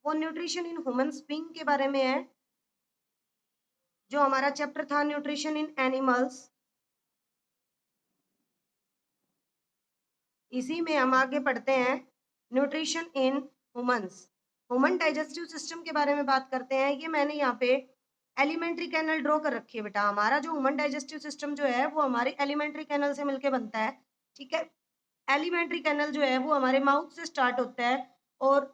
वो nutrition in humans being के बारे में है, जो हमारा चैप्टर था न्यूट्रिशन इन एनिमल्स। इसी में हम आगे पढ़ते हैं nutrition in humans. Human digestive system के बारे में बात करते हैं। ये मैंने यहाँ पे एलिमेंट्री कैनल ड्रॉ कर रखी है बेटा। हमारा जो ह्यूमन डाइजेस्टिव सिस्टम जो है वो हमारे एलिमेंट्री कैनल से मिलके बनता है, ठीक है। एलिमेंट्री कैनल जो है वो हमारे माउथ से स्टार्ट होता है और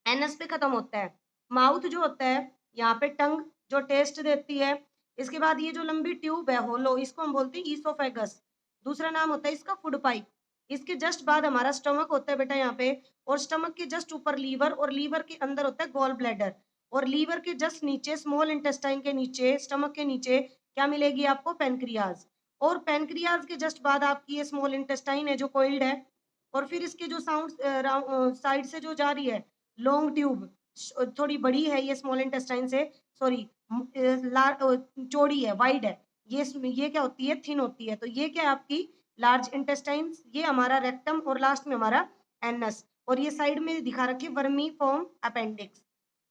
एनएस पे खत्म होता है। माउथ जो होता है, यहाँ पे टंग जो टेस्ट देती है। इसके बाद ये जो लंबी ट्यूब है होलो, इसको हम बोलते हैं ईसोफेगस। दूसरा नाम होता है इसका फूड पाइप। इसके जस्ट बाद हमारा स्टमक होता है बेटा यहाँ पे, और स्टमक के जस्ट ऊपर लीवर, और लीवर के अंदर होता है गॉल ब्लैडर, और लीवर के जस्ट नीचे स्मॉल इंटेस्टाइन के नीचे, स्टमक के नीचे क्या मिलेगी आपको? पेनक्रियाज। और पेनक्रियाज के जस्ट बाद आपकी ये स्मॉल इंटेस्टाइन है जो कोइल्ड है। और फिर इसके जो साउंड साइड से जो जा रही है लॉन्ग ट्यूब, थोड़ी बड़ी है ये स्मॉल इंटेस्टाइन से, सॉरी चौड़ी है, वाइड है। ये क्या होती है? थिन होती है। तो ये क्या है आपकी? Large intestine. ये हमारा रेक्टम, और लास्ट में हमारा एनस। और ये साइड में दिखा रखी है वर्मी फॉर्म अपेंडिक्स।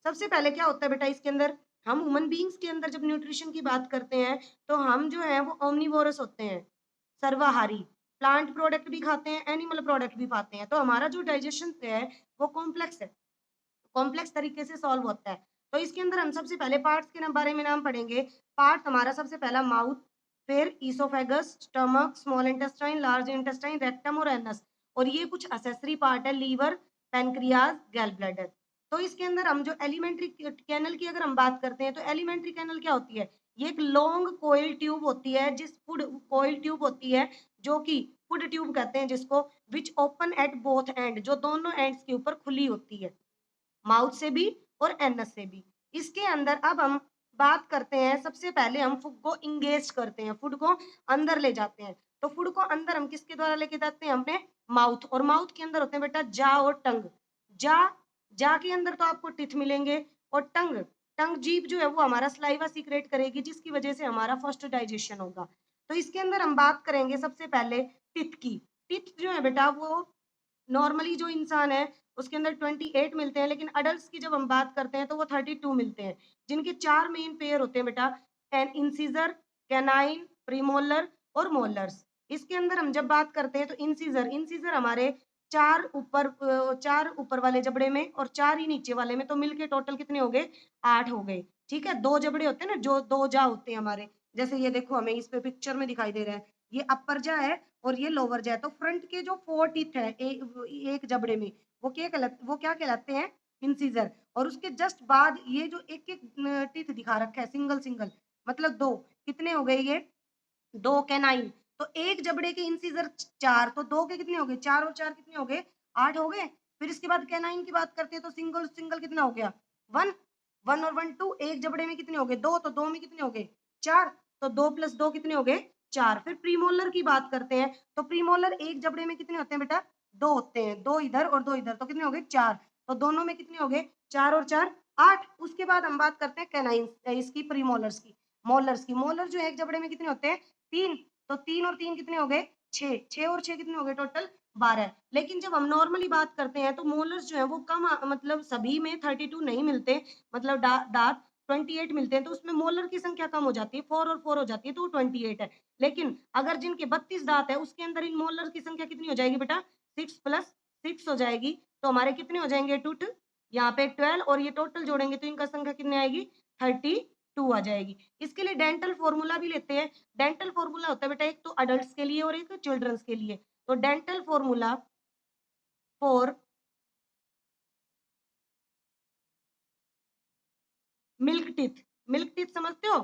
सबसे पहले क्या होता है बेटा इसके अंदर? हम ह्यूमन बीइंग्स के अंदर जब न्यूट्रिशन की बात करते हैं तो हम जो है वो ओमनीवोरस होते हैं, सर्वाहारी। प्लांट प्रोडक्ट भी खाते हैं, एनिमल प्रोडक्ट भी खाते हैं। तो हमारा जो डाइजेशन है वो कॉम्प्लेक्स है, कॉम्प्लेक्स तरीके से सॉल्व होता है। तो इसके अंदर हम सबसे पहले पार्ट्स के बारे में नाम पढ़ेंगे। पार्ट हमारा सबसे पहला माउथ, फिर oesophagus, stomach, small intestine, large intestine, rectum और एनस। और ये कुछ असेसरी पार्ट है, लीवर, पेनक्रियाज, गैल ब्लैडर। तो इसके अंदर हम जो एलिमेंट्री कैनल की अगर हम बात करते हैं तो एलिमेंट्री कैनल क्या होती है? ये एक लॉन्ग कोइल ट्यूब होती है, जिस फूड कोइल ट्यूब होती है जो कि फूड ट्यूब कहते हैं जिसको, which open at both and, जो दोनों एंड्स के ऊपर खुली होती है, माउथ से भी और एनस से भी। इसके अंदर अब हम बात करते हैं, सबसे पहले हम फूड को इंगेज करते हैं, फूड को अंदर ले जाते हैं। तो फूड को अंदर हम किसके द्वारा लेके जाते हैं? अपने माउथ। और माउथ के अंदर होते हैं बेटा जा और टंग। जा जा के अंदर तो आपको टिथ मिलेंगे, और टंग, टंग जीभ जो है वो हमारा सलाइवा सीक्रेट करेगी, जिसकी वजह से हमारा फर्स्ट डाइजेशन होगा। तो इसके अंदर हम बात करेंगे सबसे पहले टिथ की। टिथ जो है बेटा वो नॉर्मली जो इंसान है उसके अंदर 28 मिलते हैं, लेकिन अडल्ट्स की जब हम बात करते हैं तो वो 32 मिलते हैं, जिनके 4 मेन पेयर होते हैं बेटा, एन इंसीजर, कैनाइन, प्रीमोलर और मोलर्स। इसके अंदर हम जब बात करते हैं तो इंसीजर, इंसीजर हमारे 4 ऊपर वाले जबड़े में और 4 ही नीचे वाले में, तो मिलके टोटल कितने हो गए? 8 हो गए, ठीक है। 2 जबड़े होते हैं ना, जो 2 जा होते हैं हमारे, जैसे ये देखो हमें इस पे पिक्चर में दिखाई दे रहा है, ये अपर जा है और ये लोअर जा है। तो फ्रंट के जो 4 टीथ है एक जबड़े में, वो क्या कहलाते हैं? इंसीजर। और उसके जस्ट बाद ये जो एक एक टीथ दिखा रखा है सिंगल सिंगल, मतलब 2, कितने हो गए ये? 2 कैनाइन। तो एक जबड़े के इंसीजर 4, तो 2 के कितने हो गए? 4 और 4 कितने हो गए? 8 हो गए। फिर इसके बाद कैनाइन की बात करते हैं तो सिंगल सिंगल कितना हो गया? 1, 1 और 1 2। एक जबड़े में कितने हो गए? 2, तो 2 में कितने हो गए? 4, तो 2 प्लस 2 कितने हो गए? 4। फिर प्रीमोलर की बात करते हैं तो प्रीमोलर एक जबड़े में कितने होते हैं बेटा? 2 होते हैं, 2 इधर और 2 इधर, तो कितने हो गए? 4। तो दोनों में कितने हो गए? 4 और 4 8। उसके बाद हम बात करते हैं कैनाइन इसकी, प्रीमोलर्स की। मोलर्स की, मोलर जो है एक जबड़े में कितने होते हैं? 3। तो 3 और 3 कितने हो गए? 6। 6 और 6 कितने हो गए? टोटल 12। लेकिन जब हम नॉर्मली बात करते हैं तो मोलर्स जो है वो कम, मतलब सभी में 32 नहीं मिलते, मतलब दांत 28 मिलते हैं, तो उसमें मोलर की संख्या कम हो जाती है, 4 और 4 हो जाती है, तो 28 है। लेकिन अगर जिनके 32 दांत है उसके अंदर इन मोलर की संख्या कितनी हो जाएगी बेटा? 6 प्लस 6 हो जाएगी। तो हमारे कितने हो जाएंगे? टूट, यहाँ पे 12, और ये टोटल जोड़ेंगे तो इनका संख्या कितनी आएगी? 32 आ जाएगी। इसके लिए डेंटल फॉर्मूला भी लेते हैं। डेंटल फॉर्मूला होता है बेटा एक तो अडल्ट्स के लिए और एक चिल्ड्रंस के लिए। तो dental formula for milk teeth, milk teeth समझते हो?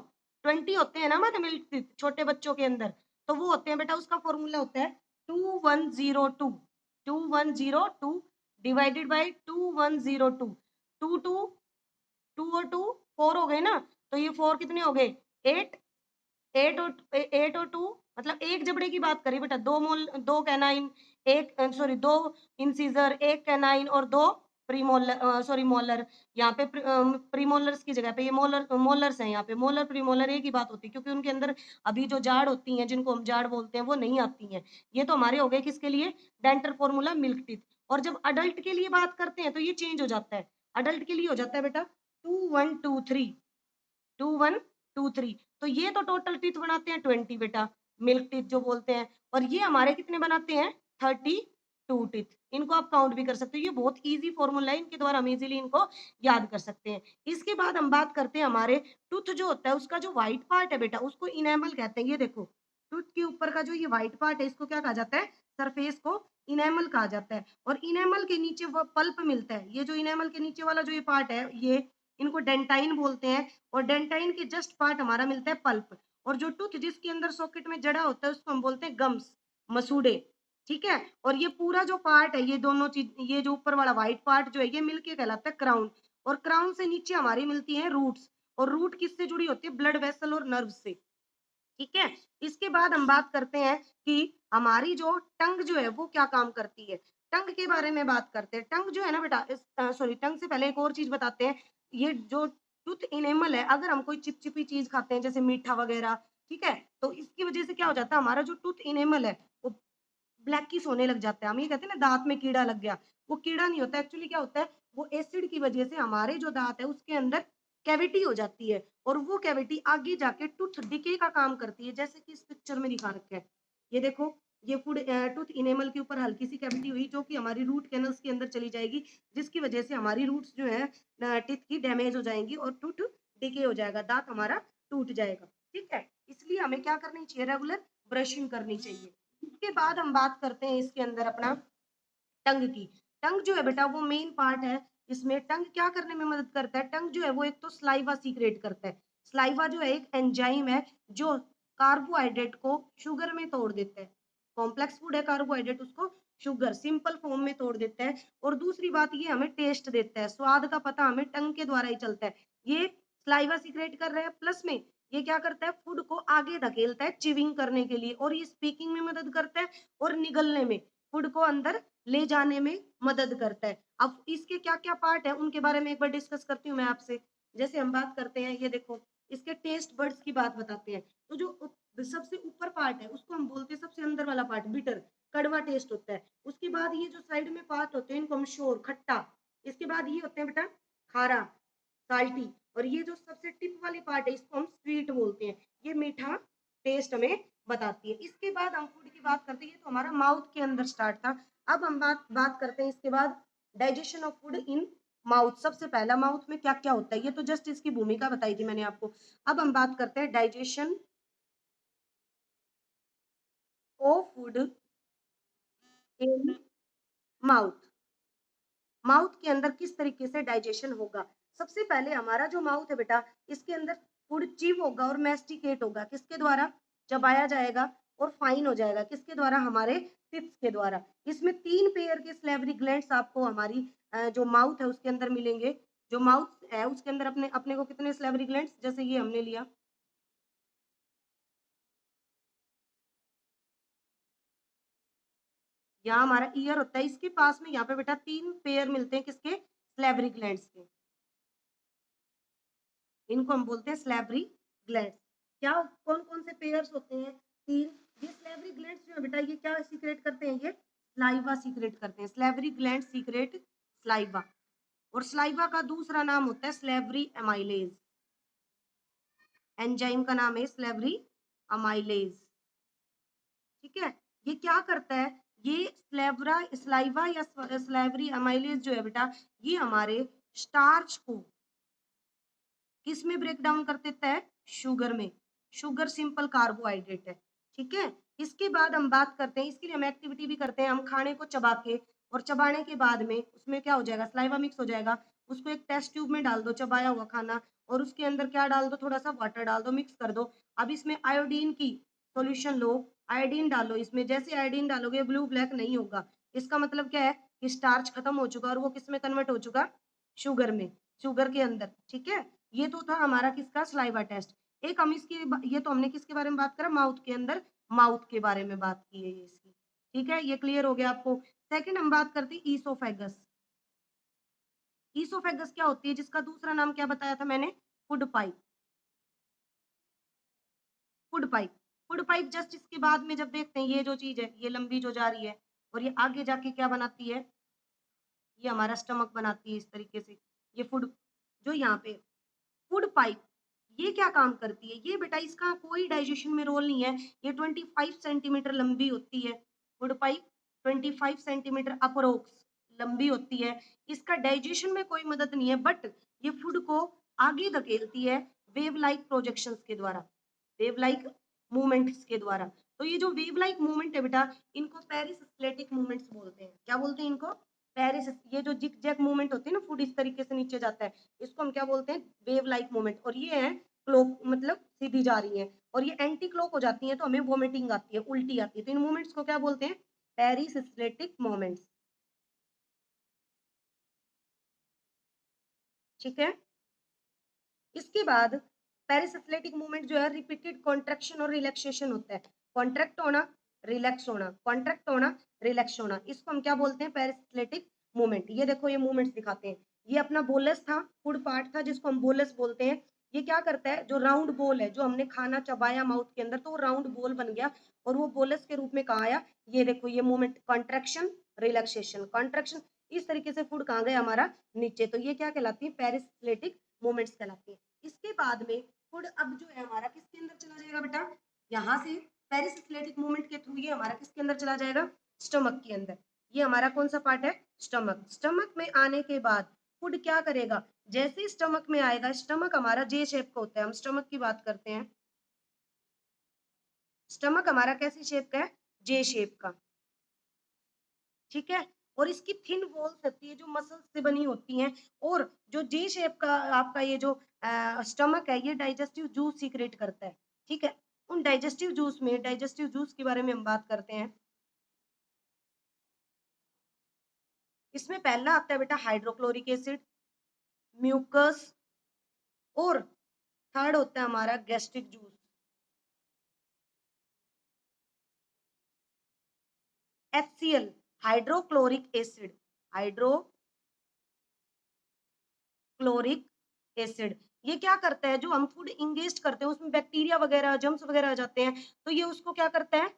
20 होते हैं ना हमारे मिल्क टीथ छोटे बच्चों के अंदर, तो वो होते हैं बेटा, उसका फॉर्मूला होता है 2102, 2102 डिवाइडेड बाय 2102। 2 2 2 और 2 4 हो गए ना, तो ये 4 कितने हो गए? 8। 8 और 2, मतलब एक जबड़े की बात करें बेटा, 2 कैनाइन, एक सॉरी 2 इंसीजर, एक कैनाइन और 2 प्रीमोलर, सॉरी मोलर। यहाँ पे प्रीमोलर्स की जगह पे ये मोलर्स हैं, यहाँ पे मोलर प्रीमोलर एक ही बात होती है, क्योंकि उनके अंदर अभी जो जाड़ होती हैं, जिनको हम जाड़ बोलते हैं, वो नहीं आती हैं। ये तो हमारे हो गए किसके लिए? Dental formula milk teeth. और जब अडल्ट के लिए बात करते हैं तो ये चेंज हो जाता है। अडल्ट के लिए हो जाता है बेटा 2 1 2 3, 2 1 2 3। तो ये तो टोटल टीथ बनाते हैं 20 बेटा, मिल्क टीथ जो बोलते हैं। और ये हमारे कितने बनाते हैं 32 टीथ। इनको आप काउंट भी कर सकते हो, ये बहुत इजी फॉर्मूला है, इनके द्वारा हम इजीली इनको याद कर सकते हैं। इसके बाद हम बात करते हैं हमारे टूथ जो होता है उसका जो व्हाइट पार्ट है बेटा उसको इनेमल कहते हैं। ये देखो टूथ के ऊपर का जो ये व्हाइट पार्ट है इसको क्या कहा जाता है, सरफेस को इनेमल कहा जाता है। और इनेमल के नीचे वो पल्प मिलता है, ये जो इनेमल के नीचे वाला जो ये पार्ट है ये इनको डेंटाइन बोलते हैं। और डेंटाइन के जस्ट पार्ट हमारा मिलता है पल्प। और जो टूथ जिसके अंदर सॉकेट में जड़ा होता है उसको हम बोलते हैं गम्स, मसूड़े। ठीक है, और ये पूरा जो पार्ट है ये दोनों चीज, ये जो ऊपर वाला व्हाइट पार्ट जो है ये मिलके कहलाता है क्राउन। और क्राउन से नीचे हमारी मिलती है रूट्स। और रूट किससे जुड़ी होती है, ब्लड वेसल और नर्व से। ठीक है, इसके बाद हम बात करते हैं कि हमारी जो टंग जो है वो क्या काम करती है। टंग के बारे में बात करते हैं। टंग जो है ना बेटा, सॉरी, टंग से पहले एक और चीज बताते हैं। ये जो टूथ इनेमल है, अगर हम कोई चिपचिपी चीज खाते हैं जैसे मीठा वगैरह, ठीक है, तो इसकी वजह से क्या हो जाता है, हमारा जो टूथ इनेमल है वो ब्लैकिश होने लग जाता है। हम ये कहते हैं ना दांत में कीड़ा लग गया, वो कीड़ा नहीं होता, एक्चुअली क्या होता है, वो एसिड की वजह से हमारे जो दांत है उसके अंदर कैविटी हो जाती है। और वो कैविटी आगे जाके टूथ डिके का काम करती है, जैसे कि इस पिक्चर में दिखा रखा है। ये देखो, ये फूड टूथ इनेमल के ऊपर हल्की सी कैविटी हुई जो कि हमारी रूट कैनल्स के अंदर चली जाएगी, जिसकी वजह से हमारी रूट्स जो है टीथ की डैमेज हो जाएंगी और टूथ डिके हो जाएगा, दांत हमारा टूट जाएगा। ठीक है, इसलिए हमें क्या करनी चाहिए, रेगुलर ब्रशिंग करनी चाहिए। इसके बाद हम बात करते हैं इसके अंदर अपना टंग की। टंग जो है बेटा वो मेन पार्ट है। इसमें टंग क्या करने में मदद करता है, टंग जो है वो एक तो स्लाइवा सीक्रेट करता है। स्लाइवा जो है एक एंजाइम है जो कार्बोहाइड्रेट को शुगर में तोड़ देता है। कॉम्प्लेक्स फूड है कार्बोहाइड्रेट, उसको शुगर सिंपल फॉर्म में तोड़ देता है। और दूसरी बात ये हमें टेस्ट देता है, स्वाद का पता हमें टंग के द्वारा ही चलता है। ये स्लाइवा सीक्रेट कर रहे हैं, प्लस में ये क्या करता है, फूड को आगे धकेलता है चिविंग करने के लिए, और ये स्पीकिंग में मदद करता है और निगलने में, फूड को अंदर ले जाने में मदद करता है। अब इसके क्या क्या पार्ट है उनके बारे में एक बार डिस्कस करती हूँ मैं आपसे। जैसे हम बात करते हैं, ये देखो इसके टेस्ट बर्ड्स की बात बताते हैं। तो जो सबसे ऊपर पार्ट है उसको हम बोलते हैं, सबसे अंदर वाला पार्ट बिटर, कड़वा टेस्ट होता है। उसके बाद ये जो साइड में पार्ट होते हैं इनको हम शोर, खट्टा। इसके बाद ये होते हैं बेटा खारा, साल्टी। और ये जो सबसे टिप वाली पार्ट है इसको हम स्वीट बोलते हैं, ये मीठा टेस्ट हमें बताती है। इसके बाद हम फूड की बात करते हैं, ये तो हमारा माउथ के अंदर स्टार्ट था। अब हम बात करते हैं इसके बाद digestion of food in mouth. सबसे पहला माउथ में क्या क्या होता है, ये तो जस्ट इसकी भूमिका बताई थी मैंने आपको। अब हम बात करते हैं digestion of food in mouth. Mouth के अंदर किस तरीके से डाइजेशन होगा। सबसे पहले हमारा जो माउथ है बेटा, इसके अंदर फूड चीव होगा और मैस्टिकेट होगा, किसके द्वारा, चबाया जाएगा और फाइन हो जाएगा, किसके द्वारा, हमारे टिप्स के द्वारा। इसमें 3 पेयर के स्लेवरी ग्लैंड्स आपको हमारी जो माउथ है उसके अंदर मिलेंगे। जो माउथ है उसके अंदर अपने अपने को कितने स्लेवरी ग्लैंड्स, जैसे ये हमने लिया, यहाँ हमारा ईयर होता है, इसके पास में यहाँ पे बेटा 3 पेयर मिलते हैं, किसके, स्लेवरी ग्लैंड्स के। इनको हम बोलते हैं स्लैवरी ग्लैंड्स। क्या, कौन कौन से पेयर्स होते हैं, 3। ये स्लैवरी ग्लैंड्स जो है बेटा ये क्या सीक्रेट करते हैं, ये स्लाइवा सीक्रेट करते हैं। Slavery gland secret saliva. और स्लाइवा का दूसरा नाम होता है स्लैवरी एमाइलेज। एंजाइम का नाम है स्लैवरी अमाइलेज। ठीक है, ये क्या करता है, ये स्लाइवा या स्लैवरी अमाइलेज जो है बेटा, ये हमारे स्टार्च को किस में ब्रेक डाउन कर देता है, शुगर में। शुगर सिंपल कार्बोहाइड्रेट है। ठीक है, इसके बाद हम बात करते हैं, इसके लिए हम एक्टिविटी भी करते हैं, हम खाने को चबा के, और चबाने के बाद में उसमें क्या हो जाएगा, स्लाइवा मिक्स हो जाएगा, उसको एक टेस्ट ट्यूब में डाल दो, चबाया हुआ खाना, और उसके अंदर क्या डाल दो, थोड़ा सा वाटर डाल दो, मिक्स कर दो। अब इसमें आयोडीन की सोल्यूशन लो, आयोडीन डालो इसमें, जैसे आयोडीन डालोगे ब्लू ब्लैक नहीं होगा, इसका मतलब क्या है कि स्टार्च खत्म हो चुका और वो किस में कन्वर्ट हो चुका, शुगर में, शुगर के अंदर। ठीक है, ये तो था हमारा किसका, स्लाइवा टेस्ट। एक हम इसकी, ये तो हमने किसके बारे में बात करा, माउथ के अंदर, माउथ के बारे में बात की है ये इसकी। ठीक है, ये क्लियर हो गया आपको। सेकंड हम बात करते हैं ईसोफेगस। ईसोफेगस क्या होती है, जिसका दूसरा नाम क्या बताया था मैंने, food pipe. Food pipe, food pipe just इसके बाद में जब देखते हैं, ये जो चीज है ये लंबी जो जा रही है और ये आगे जाके क्या बनाती है, ये हमारा स्टमक बनाती है इस तरीके से। ये फूड जो यहाँ पे फूड पाइप, ये क्या काम करती है? ये बेटा इसका कोई डाइजेशन में रोल नहीं है। ये 25 सेंटीमीटर लंबी होती है। फूड पाइप 25 सेंटीमीटर अप्रोक्स लंबी होती है। इसका डाइजेशन में कोई मदद नहीं है, बट ये फूड को आगे धकेलती है वेव लाइक प्रोजेक्शंस के द्वारा, वेव लाइक मूवमेंट्स के द्वारा। तो ये जो वेव लाइक मूवमेंट है बेटा, इनको पेरिसिस्लेटिक मूवमेंट्स बोलते हैं। क्या बोलते हैं इनको? पेरिस। ये जो जिग जैग मूवमेंट होती है ना, फूड इस तरीके से नीचे जाता है, इसको हम क्या बोलते हैं? Wave like movement. और ये है क्लोक, मतलब सीधी जा रही है, और ये एंटी क्लोक हो जाती है तो हमें वोमिटिंग आती है, उल्टी आती है। तो इन मूवमेंट्स को क्या बोलते हैं? पेरिसिस्लेटिक मूवमेंट्स। ठीक है। इसके बाद पेरिसिस्लेटिक मूवमेंट जो है रिपीटेड कॉन्ट्रैक्शन और रिलैक्सेशन होता है। कॉन्ट्रैक्ट होना, रिलैक्स होना, कॉन्ट्रैक्ट होना, रिलैक्स होना, इसको हम क्या बोलते हैं? पेरिसिस्लेटिक मूवमेंट। ये देखो ये मूवमेंट्स दिखाते हैं। ये अपना बोलस था, फूड पार्ट था, जिसको हम बोलस बोलते हैं। ये क्या करता है? जो राउंड बोल है, जो हमने खाना चबाया माउथ के अंदर, तो वो राउंड बोल बन गया और वो बोलस के रूप में कहाँ आया? ये देखो ये मूवमेंट, कॉन्ट्रैक्शन, रिलैक्सेशन, कॉन्ट्रैक्शन। इस तरीके से फूड कहाँ गया हमारा? नीचे। तो ये क्या कहलाती है? पेरिसिस्लेटिक मूवमेंट्स कहलाती है। इसके बाद में फूड अब जो है हमारा किसके अंदर चला जाएगा बेटा? यहाँ से पेरिसिस्लेटिक मूवमेंट के थ्रू ये हमारा किसके अंदर चला जाएगा? स्टमक के अंदर। ये हमारा कौन सा पार्ट है? स्टमक। स्टमक में आने के बाद फूड क्या करेगा? जैसे स्टमक में आएगा, स्टमक हमारा जे शेप का होता है, हम स्टमक की बात करते हैं। स्टमक हमारा कैसी शेप का है? जे शेप का। ठीक है। और इसकी थिन वॉल्स होती है जो मसल्स से बनी होती हैं। और जो जे शेप का आपका ये जो स्टमक है, ये डाइजेस्टिव जूस सीक्रेट करता है। ठीक है। उन डाइजेस्टिव जूस में, डाइजेस्टिव जूस के बारे में हम बात करते हैं। इसमें पहला आता है बेटा हाइड्रोक्लोरिक एसिड, म्यूकस, और थर्ड होता है हमारा gastric juice. HCl, hydrochloric acid, hydrochloric acid. ये क्या करता है? जो हम फूड इंगेस्ट करते हैं उसमें बैक्टीरिया वगैरह, जर्म्स वगैरह आ जाते हैं, तो ये उसको क्या करता है?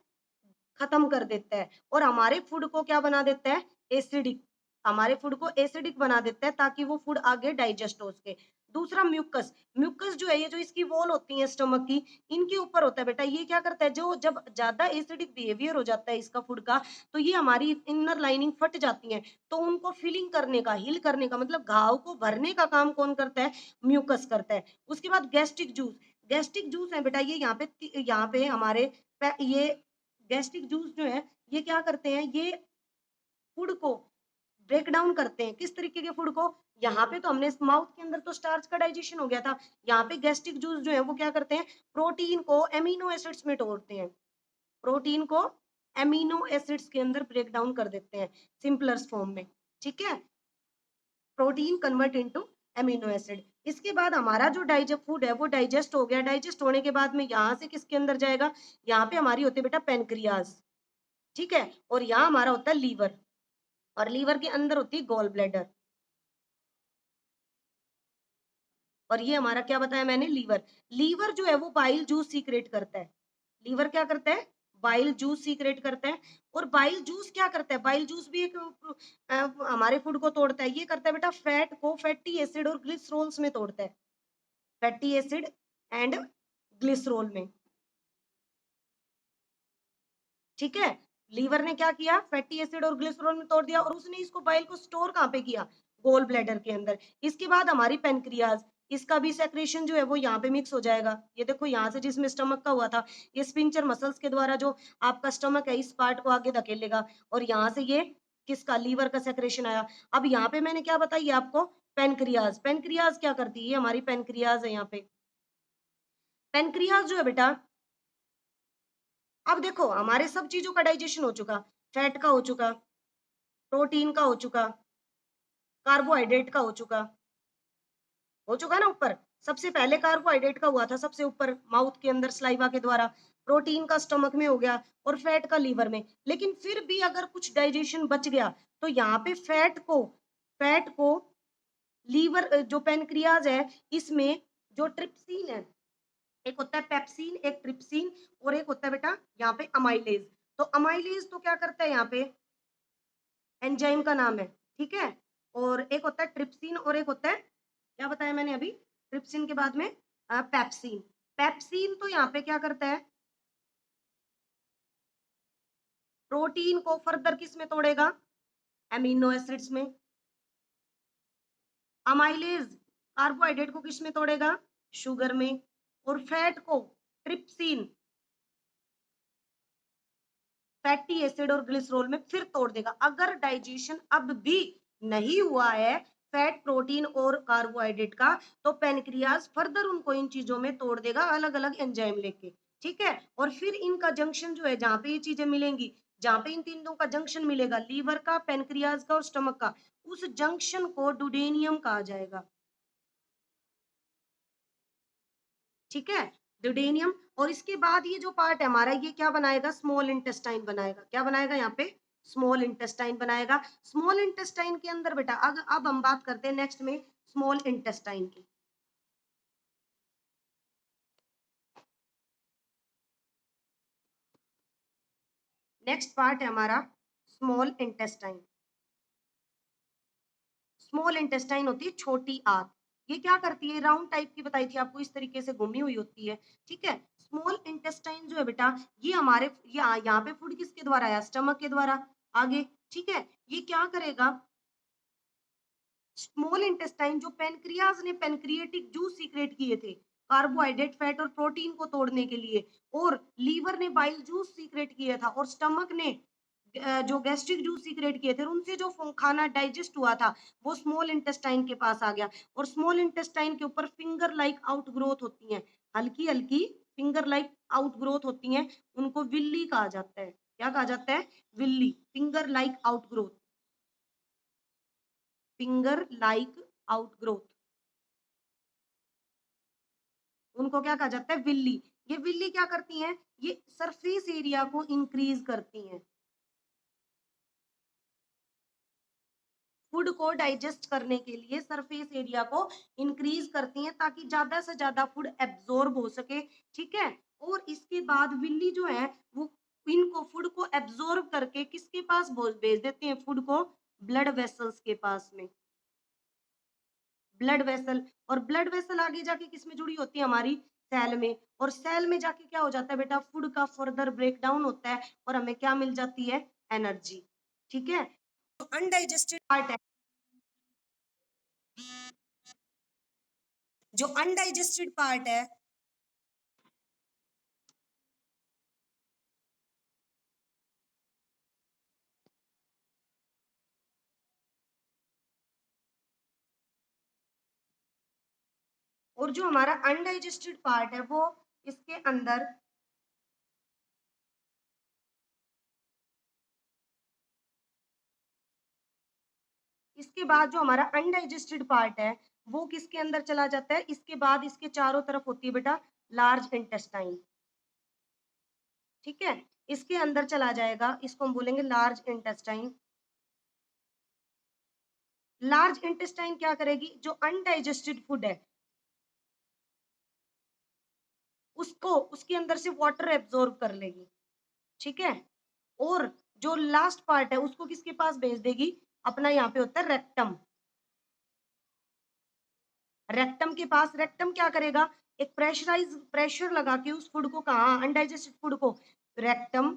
खत्म कर देता है और हमारे फूड को क्या बना देता है? एसिडिक। हमारे फूड को एसिडिक बना देता है ताकि वो फूड आगे डाइजेस्ट हो सके। दूसरा म्यूकस। म्यूकस जो है, ये जो इसकी वॉल होती है स्टमक की, इनके ऊपर होता है बेटा। ये क्या करता है? जो जब ज्यादा एसिडिक बिहेवियर हो जाता है इसका फूड का, तो ये हमारी इनर लाइनिंग फट जाती है, तो उनको फिलिंग करने का, हिल करने का, मतलब घाव को भरने का काम कौन करता है? म्यूकस करता है। उसके बाद गैस्ट्रिक जूस। गैस्ट्रिक जूस है बेटा, ये यहाँ पे हमारे ये गैस्ट्रिक जूस जो है, ये क्या करते हैं? ये फूड को ब्रेक डाउन करते हैं। किस तरीके के फूड को? यहाँ पे तो हमने माउथ के अंदर तो स्टार्च का डाइजेशन हो गया था, यहाँ पे गैस्ट्रिक जूस जो है वो क्या करते हैं? प्रोटीन को एमिनो एसिड्स में तोड़ते हैं, प्रोटीन को एमिनो एसिड्स के अंदर ब्रेक डाउन कर देते हैं सिंपलर फॉर्म में। ठीक है। Protein convert into amino acid. इसके बाद हमारा जो डाइजेस्ट फूड है वो डाइजेस्ट हो गया। डाइजेस्ट होने के बाद में यहाँ से किसके अंदर जाएगा? यहाँ पे हमारी होती है बेटा पेनक्रियाज। ठीक है। और यहाँ हमारा होता है लीवर, और लीवर के अंदर होती है गॉल ब्लैडर। और ये हमारा क्या बताया मैंने? लीवर। लीवर जो है वो बाइल जूस सीक्रेट करता है। लीवर क्या करता है? बाइल जूस सीक्रेट करता है। और बाइल जूस क्या करता है? बाइल जूस भी एक हमारे फूड को तोड़ता है। ये करता है बेटा फैट को फैटी एसिड और ग्लिसरोल्स में तोड़ता है, फैटी एसिड एंड ग्लिसरोल में। ठीक है। लीवर ने क्या किया? फैटी एसिड और ग्लिसरॉल में तोड़ दिया, और उसने इसको बाइल को स्टोर कहाँ पे किया? गोल ब्लैडर के अंदर। इसके बाद हमारी पेनक्रियाज, इसका भी सेक्रेशन जो है वो यहाँ पे मिक्स हो जाएगा। ये देखो यहाँ से जिसमें स्टमक का हुआ था, ये स्पिंचर मसल्स के द्वारा जो आपका स्टमक है इस पार्ट को आगे धकेलेगा, और यहाँ से ये किसका? लीवर का सेक्रेशन आया। अब यहाँ पे मैंने क्या बताई आपको? पेनक्रियाज। पेनक्रियाज क्या करती है? हमारी पेनक्रियाज है यहाँ पे। पेनक्रियाज जो है बेटा, अब देखो हमारे सब चीजों का डाइजेशन हो चुका, फैट का हो चुका, प्रोटीन का हो चुका ना ऊपर। सबसे पहले कार्बोहाइड्रेट का हुआ था सबसे ऊपर माउथ के अंदर स्लाइवा के द्वारा, प्रोटीन का स्टमक में हो गया, और फैट का लीवर में। लेकिन फिर भी अगर कुछ डाइजेशन बच गया तो यहाँ पे फैट को लीवर जो पेनक्रियाज है इसमें जो ट्रिप्सिन है, एक होता है पेप्सिन, एक ट्रिप्सिन, और एक होता है बेटा यहाँ पे अमाइलेज। तो अमाइलेज तो क्या करता है? यहाँ पे एंजाइम का नाम है। ठीक है। और एक होता है ट्रिप्सिन और एक होता है, क्या बताया मैंने अभी, ट्रिप्सिन के बाद में पेप्सिन। पेप्सिन तो यहाँ पे क्या करता है, प्रोटीन को फर्दर किस में तोड़ेगा, एमिनो एसिड्स में। अमाइलेज कार्बोहाइड्रेट को किस में तोड़ेगा, शुगर में। और फैट को ट्रिप्सिन फैटी एसिड और ग्लिसरॉल में फिर तोड़ देगा। अगर डाइजेशन अब भी नहीं हुआ है फैट, प्रोटीन और कार्बोहाइड्रेट का, तो पेनक्रियाज फर्दर उनको इन चीजों में तोड़ देगा अलग अलग एंजाइम लेके, ठीक है। और फिर इनका जंक्शन जो है, जहां पे ये चीजें मिलेंगी, जहां पे इन तीनों का जंक्शन मिलेगा, लीवर का, पेनक्रियाज का और स्टमक का, उस जंक्शन को डुडेनियम कहा जाएगा, ठीक है, ड्यूडेनियम। और इसके बाद ये जो पार्ट है हमारा, ये क्या बनाएगा, स्मॉल इंटेस्टाइन बनाएगा। क्या बनाएगा यहाँ पे, स्मॉल इंटेस्टाइन बनाएगा। स्मॉल इंटेस्टाइन के अंदर बेटा अब हम बात करते हैं नेक्स्ट में स्मॉल इंटेस्टाइन की। नेक्स्ट पार्ट है हमारा स्मॉल इंटेस्टाइन। स्मॉल इंटेस्टाइन होती है छोटी आंत। ये क्या करती है, राउंड टाइप की बताई थी आपको, इस तरीके से घूमी हुई होती है, ठीक है। स्मॉल इंटेस्टाइन जो है बेटा, ये हमारे यहाँ पे फूड किसके द्वारा आया, स्टमक के द्वारा आगे, ठीक है। ये क्या करेगा, स्मॉल इंटेस्टाइन जो पेनक्रियाज ने पेनक्रिएटिक जूस सीक्रेट किए थे कार्बोहाइड्रेट, फैट और प्रोटीन को तोड़ने के लिए, और लीवर ने बाइल जूस सीक्रेट किया था, और स्टमक ने जो गैस्ट्रिक जूस सीक्रेट किए थे, उनसे जो खाना डाइजेस्ट हुआ था वो स्मॉल इंटेस्टाइन के पास आ गया। और स्मॉल इंटेस्टाइन के ऊपर फिंगर लाइक आउटग्रोथ होती हैं, हल्की हल्की फिंगर लाइक आउटग्रोथ होती हैं, उनको विल्ली कहा जाता है। क्या कहा जाता है, Willey, finger like outgrowth, finger like outgrowth, उनको क्या कहा जाता है, विल्ली। ये विल्ली क्या करती हैं, ये सरफेस एरिया को इंक्रीज करती हैं, फूड को डाइजेस्ट करने के लिए सरफेस एरिया को इंक्रीज करती हैं, ताकि ज्यादा से ज्यादा फूड एब्जॉर्ब हो सके, ठीक है। और इसके बाद विल्ली जो है वो इनको फूड को एब्जॉर्ब करके किसके पास भेज देते हैं, फूड को ब्लड वेसल्स के पास में, ब्लड वेसल। और ब्लड वेसल आगे जाके किसमें जुड़ी होती है, हमारी सेल में। और सेल में जाके क्या हो जाता है बेटा, फूड का फर्दर ब्रेक डाउन होता है और हमें क्या मिल जाती है, एनर्जी, ठीक है। तो अनडाइजेस्टेड पार्ट है, जो अनडाइजेस्टेड पार्ट है, और जो हमारा अनडाइजेस्टेड पार्ट है वो इसके अंदर, इसके बाद जो हमारा अनडाइजेस्टेड पार्ट है वो किसके अंदर चला जाता है, इसके बाद इसके चारों तरफ होती है बेटा लार्ज इंटेस्टाइन, ठीक है। इसके अंदर चला जाएगा, इसको हम बोलेंगे लार्ज इंटेस्टाइन। लार्ज इंटेस्टाइन क्या करेगी, जो अनडाइजेस्टेड फूड है उसको उसके अंदर से वाटर एब्जॉर्ब कर लेगी, ठीक है। और जो लास्ट पार्ट है उसको किसके पास भेज देगी, अपना यहाँ पे होता है रेक्टम, रेक्टम के पास। रेक्टम क्या करेगा, एक प्रेशर लगा के उस फूड को, कहा अनडाइजेस्टेड फूड को, रेक्टम,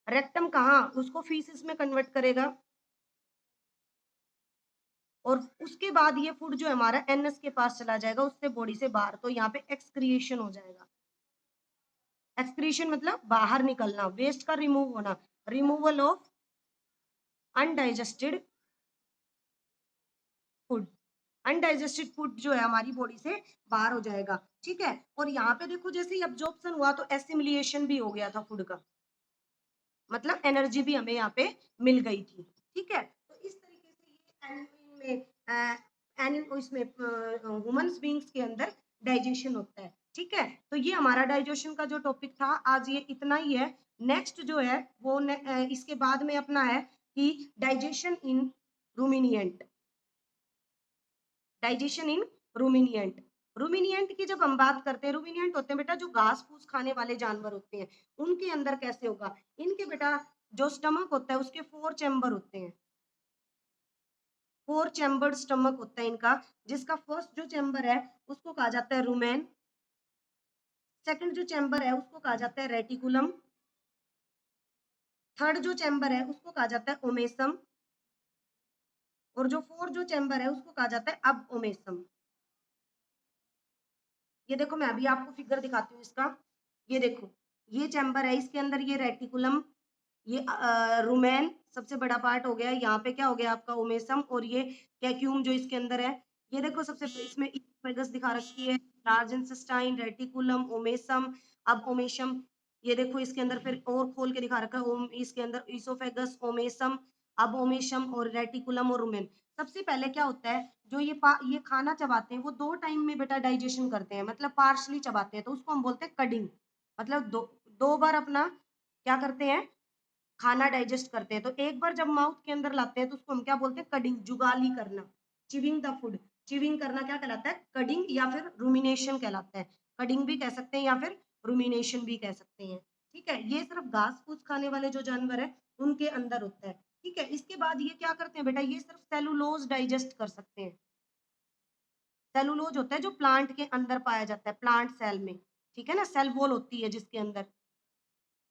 रेक्टम कहाँ, उसको फीसिस में कन्वर्ट करेगा। और उसके बाद ये फूड जो है हमारा एनएस के पास चला जाएगा, उससे बॉडी से बाहर, तो यहाँ पे एक्सक्रिएशन हो जाएगा। एक्सक्रीशन मतलब बाहर निकलना, वेस्ट का रिमूव होना, removal of undigested food. Undigested food जो है हमारी बॉडी से बाहर हो जाएगा, ठीक है। और यहाँ पे देखो जैसे ही अब्जॉर्प्शन हुआ तो एसिमिलिएशन भी हो गया था फूड का, मतलब एनर्जी भी हमें यहाँ पे मिल गई थी, ठीक है। तो इस तरीके से ये एनिमल में इसमें ह्यूमंस बीइंग्स के अंदर डाइजेशन होता है, ठीक है। तो ये हमारा डाइजेशन का जो टॉपिक था आज ये इतना ही है। नेक्स्ट जो है वो इसके बाद में अपना है कि डाइजेशन इन रूमिनिएंट, डाइजेशन इन रूमिनिएंट। रूमिनिएंट की जब हम बात करते हैं, रूमिनिएंट होते हैं बेटा जो घास फूस खाने वाले जानवर होते हैं, उनके अंदर कैसे होगा, इनके बेटा जो स्टमक होता है उसके 4 चैम्बर होते हैं, 4 चैम्बर्ड स्टमक होता है इनका, जिसका फर्स्ट जो चैम्बर है उसको कहा जाता है रुमेन, सेकंड जो चैम्बर है उसको कहा जाता है रेटिकुलम, थर्ड जो चैम्बर है उसको कहा जाता है ओमेसम, और जो फोर्थ जो चैम्बर है उसको कहा जाता है अब ओमेसम। ये देखो मैं अभी आपको फिगर दिखाती हूँ इसका। ये देखो, ये चैम्बर है, इसके अंदर ये रेटिकुलम, ये रुमेन सबसे बड़ा पार्ट हो गया, यहाँ पे क्या हो गया आपका ओमेसम, और ये कैक्यूम जो इसके अंदर है। ये देखो सबसे इसमें इसोफेगस दिखा रखी है, लार्ज इंटेस्टाइन, रेटिकुलम, ओमेसम, अब ओमेशम। ये देखो इसके अंदर फिर और खोल के दिखा रखा है, इसके अंदर इसोफेगस, ओमेसम, अब ओमेशम और रेटिकुलम और रुमेन। सबसे पहले क्या होता है, जो ये खाना चबाते हैं वो 2 टाइम में बेटा डाइजेशन करते हैं, मतलब पार्शली चबाते हैं, तो उसको हम बोलते हैं कडिंग। मतलब 2 बार अपना क्या करते हैं, खाना डाइजेस्ट करते हैं। तो एक बार जब माउथ के अंदर लाते हैं तो उसको हम क्या बोलते हैं, कडिंग, जुगाली करना, चिविंग द फूड। चिविंग करना क्या कहलाता है, कडिंग या फिर रूमिनेशन कहलाता है। कडिंग भी कह सकते हैं या फिर रूमिनेशन भी कह सकते हैं। ठीक है, ये सिर्फ घास फूस खाने वाले जो जानवर है उनके अंदर होता है। ठीक है, इसके बाद ये क्या करते हैं बेटा, ये सिर्फ सेलुलोज डाइजेस्ट कर सकते हैं। सेलुलोज होता है जो प्लांट के अंदर पाया जाता है, प्लांट सेल में। ठीक है ना, सेल वॉल होती है जिसके अंदर,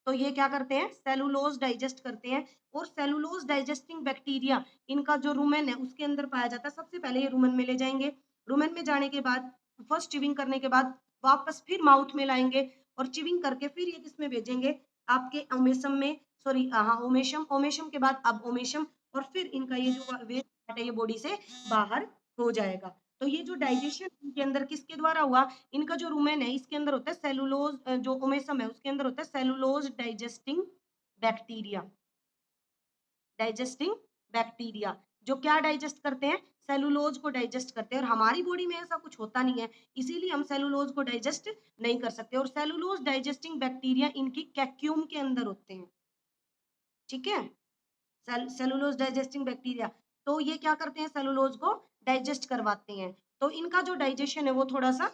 तो ये क्या करते हैं, सेलुलोज डाइजेस्ट करते हैं। और सेलुलोज डाइजेस्टिंग बैक्टीरिया इनका जो रुमेन है उसके अंदर पाया जाता है। सबसे पहले ये रुमेन में ले जाएंगे, रुमेन में जाने के बाद फर्स्ट चिविंग करने के बाद वापस फिर माउथ में लाएंगे, और चिविंग करके फिर ये किसमें भेजेंगे, आपके ओमेसम में, सॉरी हाँ ओमेशम, ओमेशम के बाद अब ओमेशम, और फिर इनका ये जो वेस्ट है ये बॉडी से बाहर हो जाएगा। तो ये जो डाइजेशन इनके अंदर किसके द्वारा हुआ, इनका जो रुमेन है इसके अंदर होता है सेलुलोज, जो ओमेसम है उसके अंदर होता है cellulose digesting bacteria, digesting bacteria जो क्या डाइजेस्ट करते हैं, सेलुलोज को डाइजेस्ट करते हैं। और हमारी बॉडी में ऐसा कुछ होता नहीं है, इसीलिए हम सेलुलोज को डाइजेस्ट नहीं कर सकते। और सेलुलोज डाइजेस्टिंग बैक्टीरिया इनकी कैक्यूम के अंदर होते हैं। ठीक है, सेलुलोज डाइजेस्टिंग बैक्टीरिया, तो ये क्या करते हैं, सेलुलोज को डाइजेस्ट करवाते हैं। तो इनका जो डाइजेशन है वो थोड़ा सा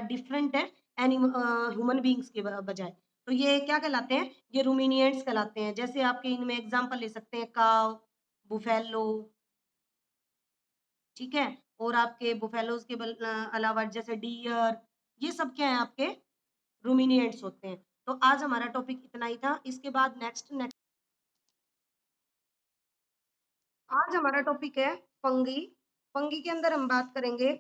डिफरेंट है ह्यूमन बींग्स के बजाय। तो ये क्या कहलाते हैं, ये रूमिनिएंट्स कहलाते हैं। जैसे आपके इनमें एग्जांपल ले सकते हैं, काव, बुफेलो, ठीक है, और आपके बुफेलोज के अलावा जैसे डियर, ये सब क्या है आपके रूमिनिएंट्स होते हैं। तो आज हमारा टॉपिक इतना ही था। इसके बाद नेक्स्ट आज हमारा टॉपिक है फंगी। फंगी के अंदर हम बात करेंगे